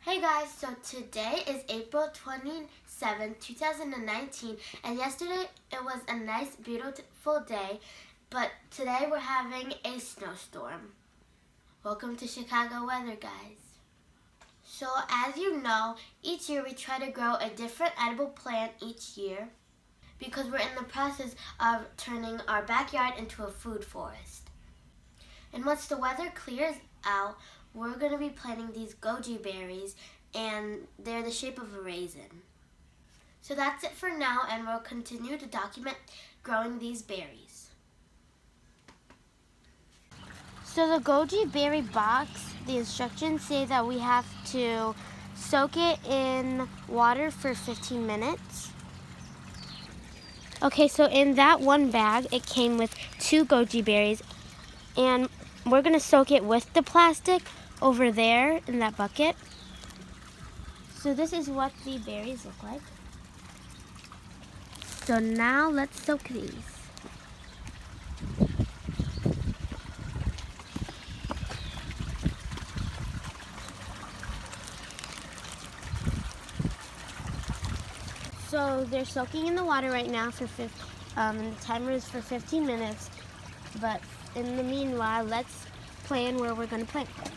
Hey guys, so today is April 27th, 2019, and yesterday it was a nice, beautiful day, but today we're having a snowstorm. Welcome to Chicago weather, guys. So as you know, each year we try to grow a different edible plant each year because we're in the process of turning our backyard into a food forest. And once the weather clears out, we're going to be planting these goji berries, and they're the shape of a raisin. So that's it for now, and we'll continue to document growing these berries. So the goji berry box, the instructions say that we have to soak it in water for 15 minutes. Okay, so in that one bag, it came with 2 goji berries, and we're gonna soak it with the plastic over there in that bucket. So this is what the berries look like. So now let's soak these. So they're soaking in the water right now and the timer is for 15 minutes. But in the meanwhile, let's plan where we're gonna plant them.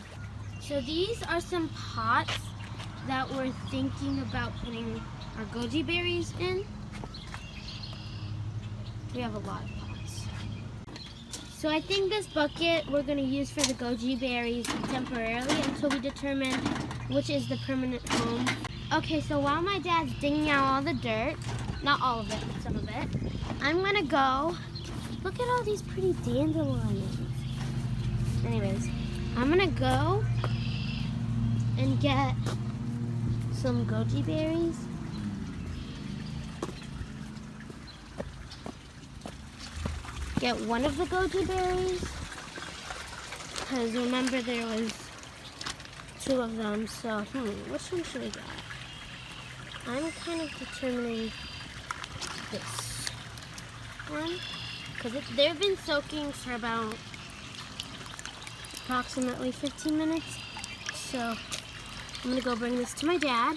So these are some pots that we're thinking about putting our goji berries in. We have a lot of pots. So I think this bucket we're gonna use for the goji berries temporarily until we determine which is the permanent home. Okay, so while my dad's digging out all the dirt, not all of it, but some of it, I'm gonna go, look at all these pretty dandelions. Anyways, I'm gonna go and get some goji berries. Get one of the goji berries, because remember there was 2 of them, so which one should we get? I'm kind of determining this one, because they've been soaking for about approximately 15 minutes, so I'm gonna go bring this to my dad.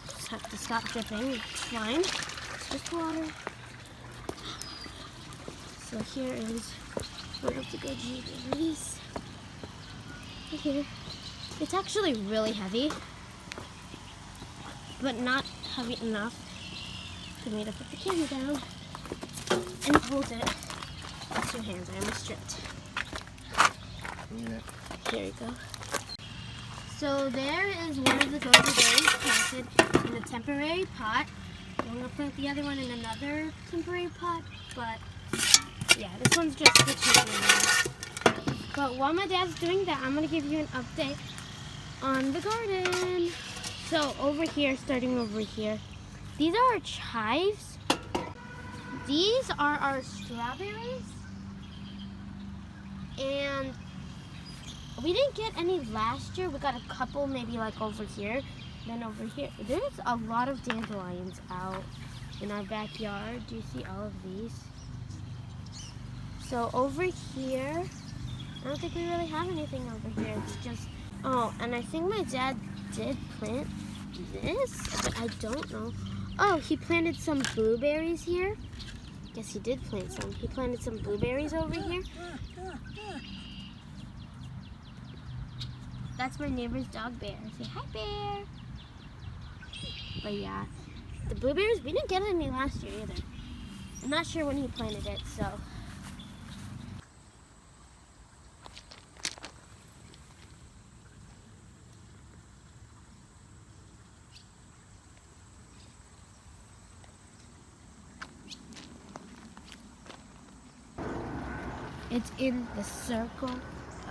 Just have to stop dripping, it's fine, it's just water. So here is one of the goji berries. Right here. It's actually really heavy, but not heavy enough for me to put the camera down and hold it with 2 hands. I almost stripped. Here we go. So there is one of the goji berries planted in a temporary pot. I'm going to plant the other one in another temporary pot, but yeah, this one's just switching. But while my dad's doing that, I'm going to give you an update on the garden. So over here, starting over here, these are our chives. These are our strawberries. And we didn't get any last year. We got a couple maybe like over here, then over here. There's a lot of dandelions out in our backyard. Do you see all of these? So over here, I don't think we really have anything over here. It's just, oh, and I think my dad did plant this, but I don't know. Oh, he planted some blueberries here. Yes, he did plant some. He planted some blueberries over here. That's my neighbor's dog, Bear. Say hi, Bear. But yeah, the blueberries, we didn't get any last year either. I'm not sure when he planted it, so. It's in the circle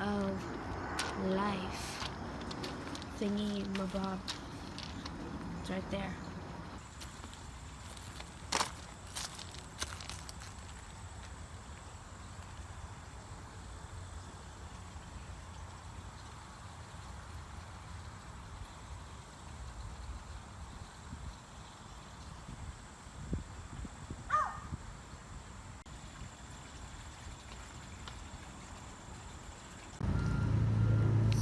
of life. Thingy mabob. It's right there.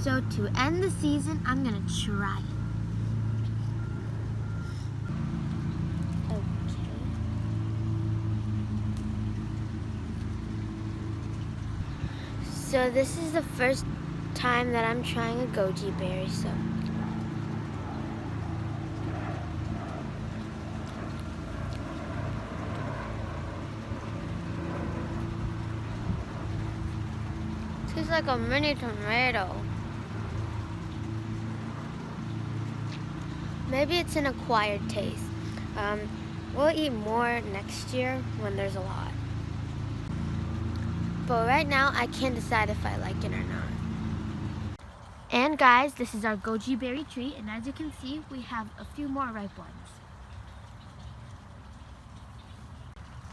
So to end the season, I'm gonna try it. Okay. So this is the first time that I'm trying a goji berry, so. Tastes like a mini tomato. Maybe it's an acquired taste. We'll eat more next year when there's a lot. But right now, I can't decide if I like it or not. And guys, this is our goji berry tree, and as you can see, we have a few more ripe ones.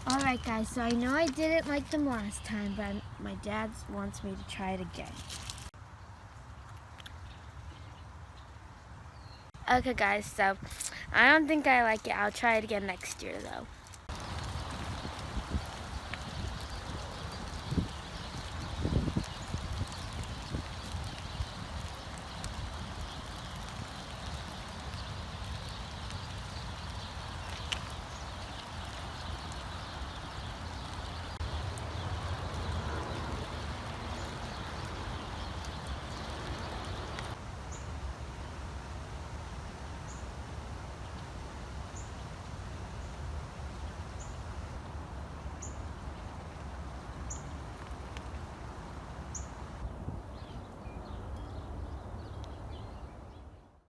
Alright guys, so I know I didn't like them last time, but my dad wants me to try it again. Okay guys, so I don't think I like it. I'll try it again next year though.